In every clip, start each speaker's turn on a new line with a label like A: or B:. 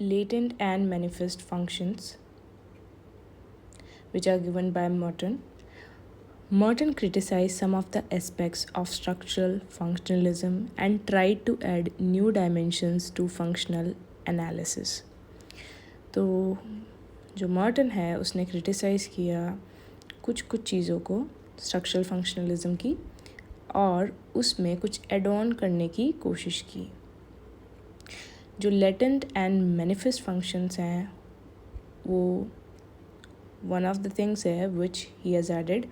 A: latent and manifest functions, which are given by Merton. Merton criticized some of the aspects of structural functionalism and tried to add new dimensions to functional analysis. तो जो Merton है उसने criticise किया कुछ चीज़ों को structural functionalism की और उसमें कुछ एड ऑन करने की कोशिश की. जो लेटेंट एंड मैनिफेस्ट फंक्शंस हैं वो वन ऑफ द थिंग्स है which he has added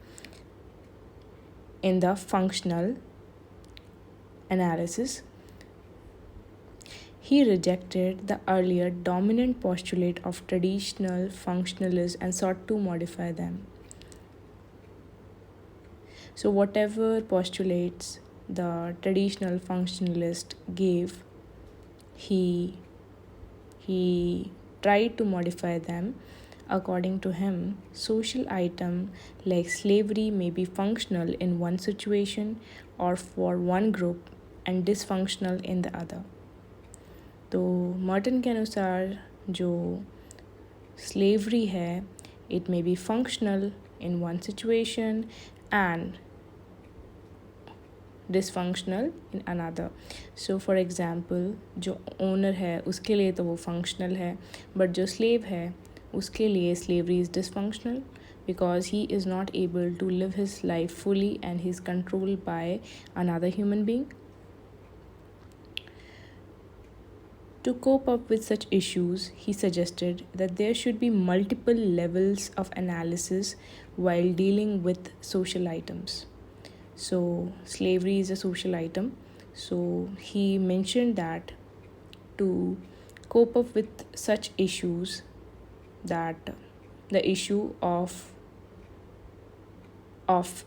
A: in the functional analysis. He rejected the earlier dominant postulate of traditional functionalists and sought to modify them. So whatever postulates the traditional functionalist gave, he tried to modify them. According to him, social item like slavery may be functional in one situation or for one group and dysfunctional in the other. तो Merton के अनुसार जो slavery है it may be functional in one situation and dysfunctional in another. So for example, जो owner है उसके लिए तो वो functional है, but जो slave है उसके लिए slavery is dysfunctional because he is not able to live his life fully and he is controlled by another human being. To cope up with such issues, he suggested that there should be multiple levels of analysis while dealing with social items. So slavery is a social item. So he mentioned that to cope up with such issues, that the issue of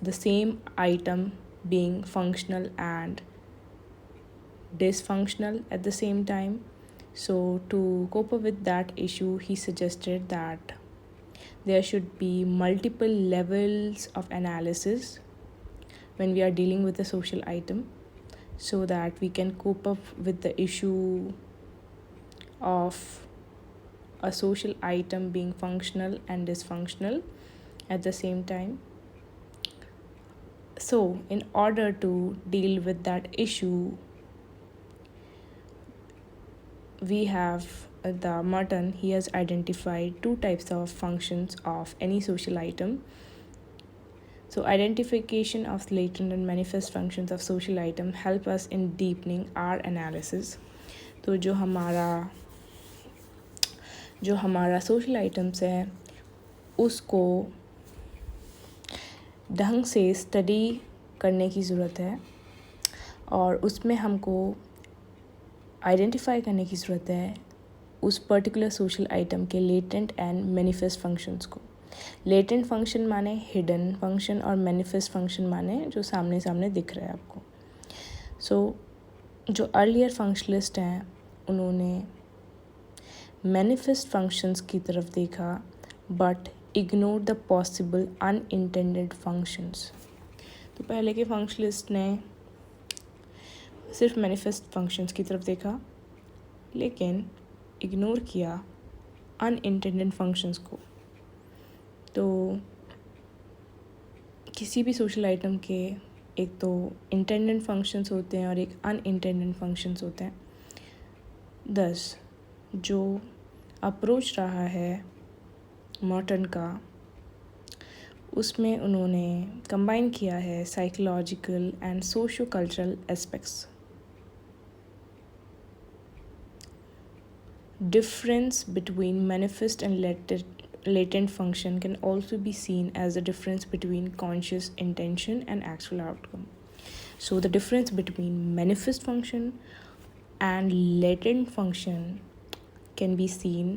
A: the same item being functional and dysfunctional at the same time. So to cope up with that issue, he suggested that there should be multiple levels of analysis when we are dealing with a social item so that we can cope up with the issue of a social item being functional and dysfunctional at the same time. So in order to deal with that issue, we have the Merton. He has identified two types of functions of any social item. So identification of latent and manifest functions of social item help us in deepening our analysis. तो जो हमारा social items है उसको ढंग से study करने की ज़रूरत है और उसमें हमको आइडेंटिफाई करने की ज़रूरत है उस पर्टिकुलर सोशल आइटम के लेटेंट एंड मैनिफेस्ट फंक्शंस को. लेटेंट फंक्शन माने हिडन फंक्शन और मैनिफेस्ट फंक्शन माने जो सामने सामने दिख रहा है आपको. सो जो अर्लियर फंक्शनलिस्ट हैं उन्होंने मैनिफेस्ट फंक्शंस की तरफ देखा but ignore the possible unintended functions. तो पहले के फंक्शनलिस्ट ने सिर्फ मैनिफेस्ट फंक्शंस की तरफ देखा लेकिन इग्नोर किया अनइंटेंडेड फंक्शंस को. तो किसी भी सोशल आइटम के एक तो इंटेंडेड फंक्शंस होते हैं और एक अनइंटेंडेड फंक्शंस होते हैं. थस जो अप्रोच रहा है मर्टन का उसमें उन्होंने कंबाइन किया है psychological and socio cultural aspects. Difference between manifest and latent function can also be seen as the difference between conscious intention and actual outcome. So the difference between manifest function and latent function can be seen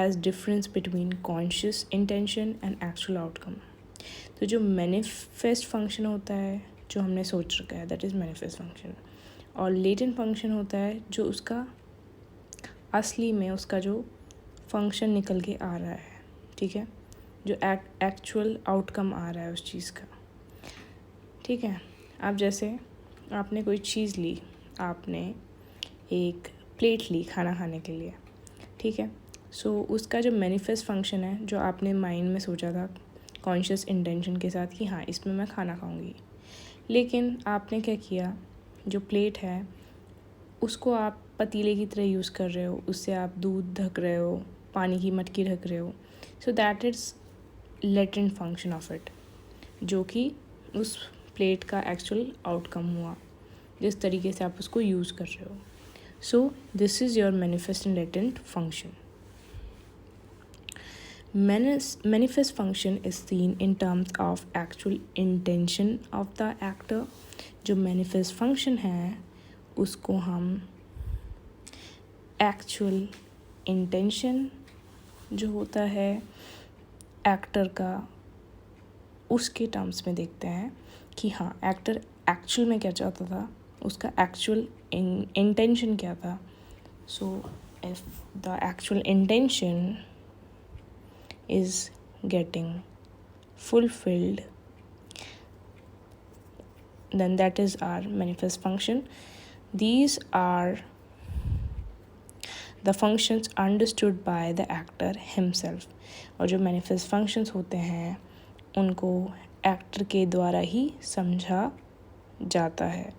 A: as difference between conscious intention and actual outcome. तो जो manifest function होता है जो हमने सोच रखा है that is manifest function और latent function होता है जो उसका असली में उसका जो फंक्शन निकल के आ रहा है. ठीक है, जो एक्चुअल आउटकम आ रहा है उस चीज़ का. ठीक है, आप जैसे आपने कोई चीज़ ली, आपने एक प्लेट ली खाना खाने के लिए. ठीक है। सो उसका जो मैनिफेस्ट फंक्शन है, जो आपने माइंड में सोचा था कॉन्शियस इंटेंशन के साथ कि हाँ इसमें मैं खाना खाऊंगी, लेकिन आपने क्या किया, जो प्लेट है उसको आप पतीले की तरह यूज़ कर रहे हो, उससे आप दूध ढक रहे हो, पानी की मटकी ढक रहे हो। So that is latent function of it, जो कि उस प्लेट का एक्चुअल आउटकम हुआ जिस तरीके से आप उसको यूज़ कर रहे हो। So this is your manifest and latent function. Manifest function is seen in terms of actual intention of the actor. जो manifest function है उसको हम actual intention जो होता है एक्टर का, उसके टर्म्स में देखते हैं कि हाँ एक्टर एक्चुअल में क्या चाहता था, उसका एक्चुअल इंटेंशन क्या था. So if the actual intention is getting fulfilled, then that is our manifest function. These are the functions understood by the actor himself. और जो manifest functions होते हैं उनको एक्टर के द्वारा ही समझा जाता है.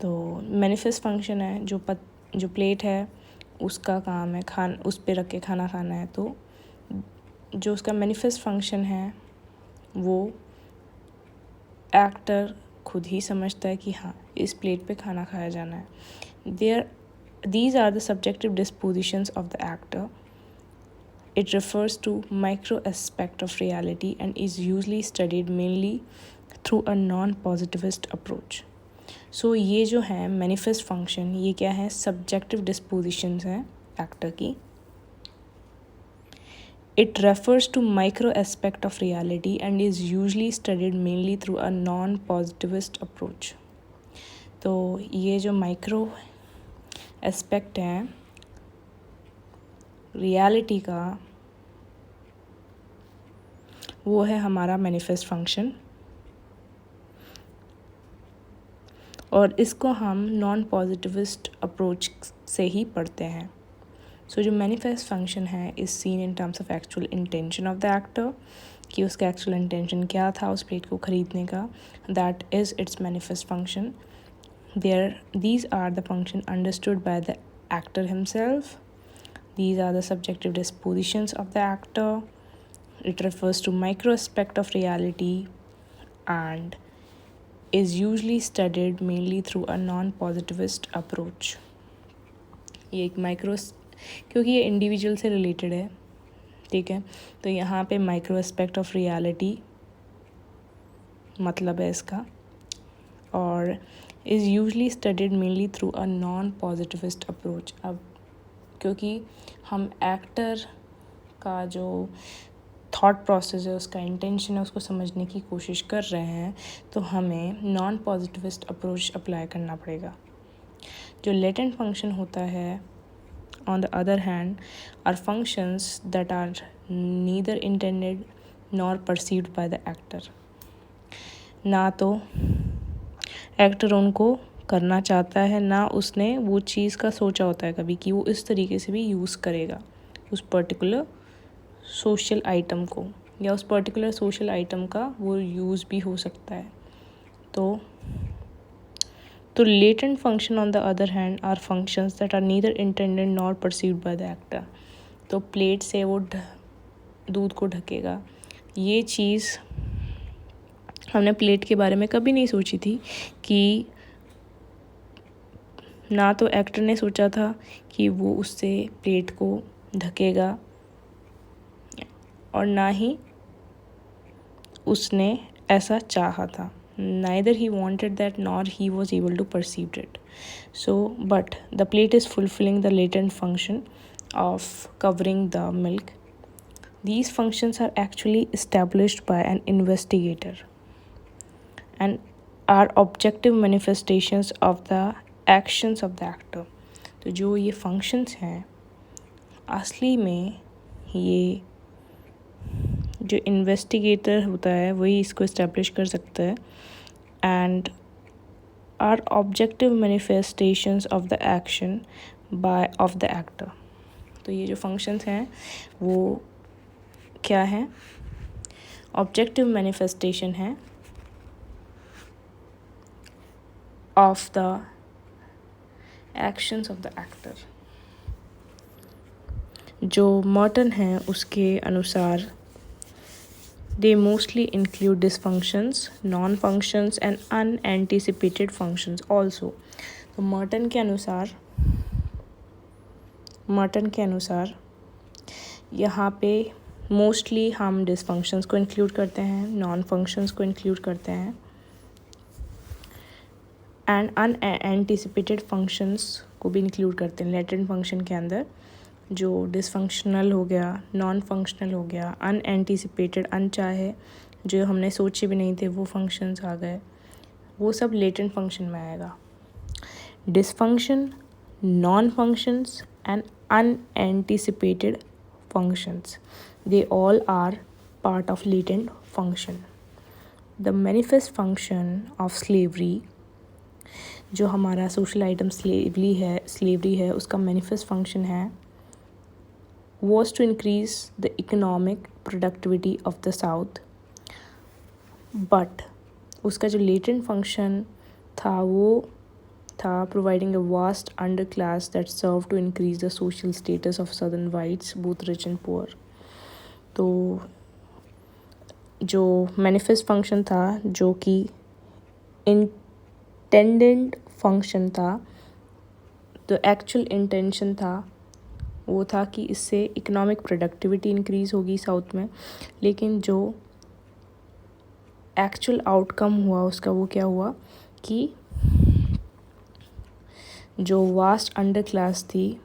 A: तो manifest function है जो प्लेट है उसका काम है उस पे रख के खाना खाना है. तो जो उसका मैनिफेस्ट फंक्शन है वो एक्टर खुद ही समझता है कि हाँ इस प्लेट पे खाना खाया जाना है. These are the subjective dispositions of the actor. It refers to micro aspect of reality and is usually studied mainly through a non-positivist approach. सो ये जो है मैनिफेस्ट फंक्शन, ये क्या है, सब्जेक्टिव डिस्पोजिशंस हैं एक्टर की. It refers to micro aspect of reality and is usually studied mainly through a non positivist approach. तो ये जो माइक्रो एस्पेक्ट है रियलिटी का, वो है हमारा मैनिफेस्ट फंक्शन, और इसको हम नॉन पॉजिटिविस्ट अप्रोच से ही पढ़ते हैं. सो जो मैनिफेस्ट फंक्शन है is seen in terms of actual intention of the actor, कि उसका एक्चुअल इंटेंशन क्या था उस प्लेट को ख़रीदने का. That is its manifest function. These are the function understood by the actor himself. These are the subjective dispositions of the actor. It refers to micro aspect of reality and is usually studied mainly through a non-positivist approach. ये एक क्योंकि ये individual से related है, ठीक है, तो यहाँ पे माइक्रो एस्पेक्ट ऑफ रियलिटी मतलब है इसका, और is usually studied mainly through a non positivist approach. अब क्योंकि हम एक्टर का जो थॉट प्रोसेस है, उसका इंटेंशन है, उसको समझने की कोशिश कर रहे हैं, तो हमें नॉन पॉजिटिविस्ट अप्रोच अप्लाई करना पड़ेगा. जो लेटेंट फंक्शन होता है on the other hand are functions that are neither intended nor perceived by the actor. ना तो एक्टर उनको करना चाहता है, ना उसने वो चीज़ का सोचा होता है कभी कि वो इस तरीके से भी यूज़ करेगा उस पर्टिकुलर सोशल आइटम को, या उस पर्टिकुलर सोशल आइटम का वो यूज़ भी हो सकता है. तो latent function on the other hand are functions that are neither intended nor perceived by the actor. तो प्लेट से वो दूध को ढकेगा, ये चीज़ हमने प्लेट के बारे में कभी नहीं सोची थी कि ना तो एक्टर ने सोचा था कि वो उससे प्लेट को ढकेगा, और ना ही उसने ऐसा चाहा था. Neither he wanted that nor he was able to perceive it. So, but the plate is fulfilling the latent function of covering the milk. These functions are actually established by an investigator and are objective manifestations of the actions of the actor. तो जो ये functions हैं असली में ये जो investigator होता है वही इसको इस्टेब्लिश कर सकता है, and are objective manifestations of the action of the actor. तो ये जो फंक्शंस हैं वो क्या हैं? ऑब्जेक्टिव मैनिफेस्टेशन है of the actions of the actor. जो मर्टन है उसके अनुसार they mostly include dysfunctions, non-functions and unanticipated functions also। तो मर्टन के अनुसार यहाँ पे मोस्टली हम डिसफंक्शंस को इंक्लूड करते हैं, नॉन फंक्शंस को इंक्लूड करते हैं एंड अनएंटिसिपेटेड फंक्शंस को भी इंक्लूड करते हैं। लेटेंट फंक्शन के अंदर जो डिसफंक्शनल हो गया, नॉन फंक्शनल हो गया, अनएंटिसिपेटेड अनचाहे जो हमने सोचे भी नहीं थे वो फंक्शंस आ गए, वो सब लेटेंट फंक्शन में आएगा। Dysfunction, non functions and unanticipated functions, they all are part of latent function। The manifest function of slavery, जो हमारा सोशल आइटम स्लेवरी है उसका मैनिफेस्ट फंक्शन है was to increase the economic productivity of the South, but उसका जो latent function था वो था providing a vast underclass that served to increase the social status of southern whites, both rich and poor। तो जो manifest function था जो कि intended function था, तो actual intention था वो था कि इससे इकोनॉमिक प्रोडक्टिविटी इंक्रीज़ होगी साउथ में, लेकिन जो एक्चुअल आउटकम हुआ उसका वो क्या हुआ कि जो वास्ट अंडर क्लास थी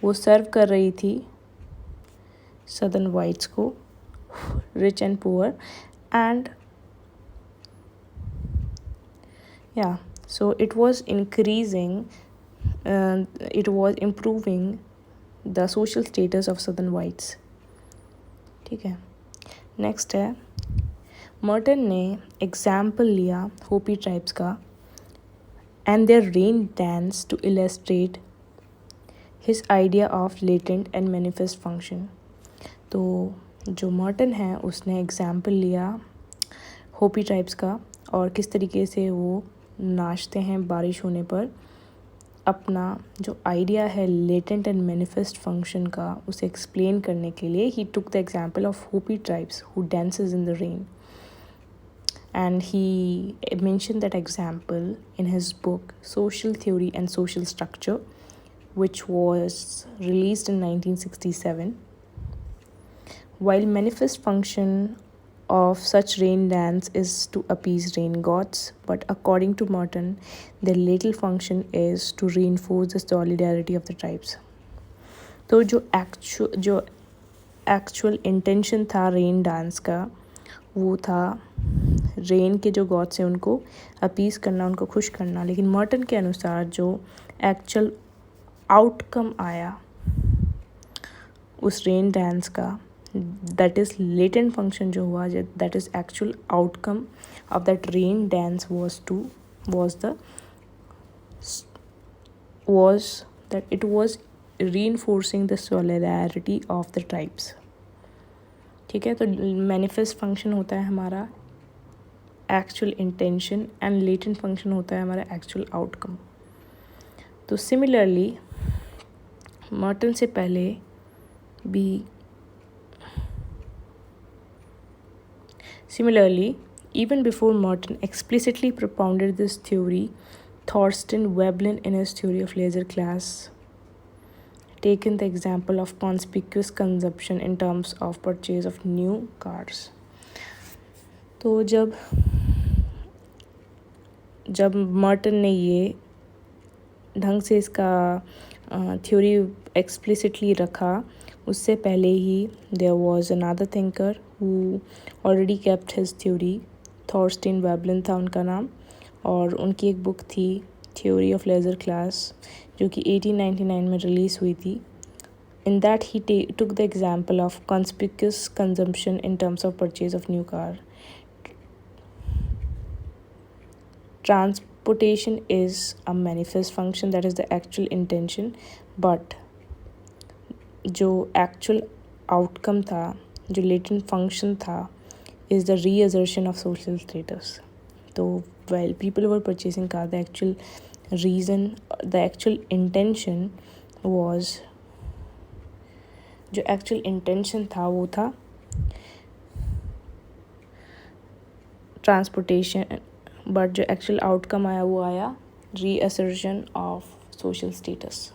A: वो सर्व कर रही थी सदर्न वाइट्स को, रिच एंड पुअर, एंड या so it was increasing, it was improving the social status of southern whites। ठीक है, नेक्स्ट है मर्टन ने एग्जाम्पल लिया होपी ट्राइब्स का and their rain dance to illustrate his idea of latent and manifest function। तो जो Merton है उसने एग्जाम्पल लिया होपी ट्राइब्स का और किस तरीके से वो नाचते हैं बारिश होने पर, अपना जो आइडिया है लेटेंट एंड मैनिफेस्ट फंक्शन का उसे एक्सप्लेन करने के लिए he took the example of Hopi tribes who dances in the rain, and he mentioned that example in his book Social Theory and Social Structure, which was released in 1967। While manifest function of such rain dance is to appease rain gods, but according to Merton, their latent function is to reinforce the solidarity of the tribes। तो जो actual intention था rain dance का वो था rain के जो God's हैं उनको अपीज़ करना, उनको खुश करना, लेकिन मर्टन के अनुसार जो एक्चुअल आउटकम आया उस रेन डांस का, that is latent function जो हुआ, that is actual outcome of that rain dance was that it was reinforcing the solidarity of the tribes। ठीक है, तो manifest function होता है हमारा actual intention and latent function होता है हमारा actual outcome। तो similarly मर्टन से पहले भी Similarly, even before Merton explicitly propounded this theory, Thorstein Veblen in his theory of leisure class taken the example of conspicuous consumption in terms of purchase of new cars। तो जब Merton ने ये ढंग से इसका थ्योरी एक्सप्लिसिटली रखा, उससे पहले ही there was another thinker who already kept his theory, Thorstein Veblen था उनका नाम, और उनकी एक बुक थी थ्योरी ऑफ लेजर क्लास जो कि 1899 में रिलीज़ हुई थी। In that he took the example of conspicuous consumption in terms of purchase of new car, transportation is a manifest function, that is the actual intention, but जो actual outcome था, जो latent function था, is the reassertion of social status. So while people were purchasing car, the actual reason, the actual intention was, जो actual intention था वो था transportation, but जो actual outcome आया वो आया reassertion of social status.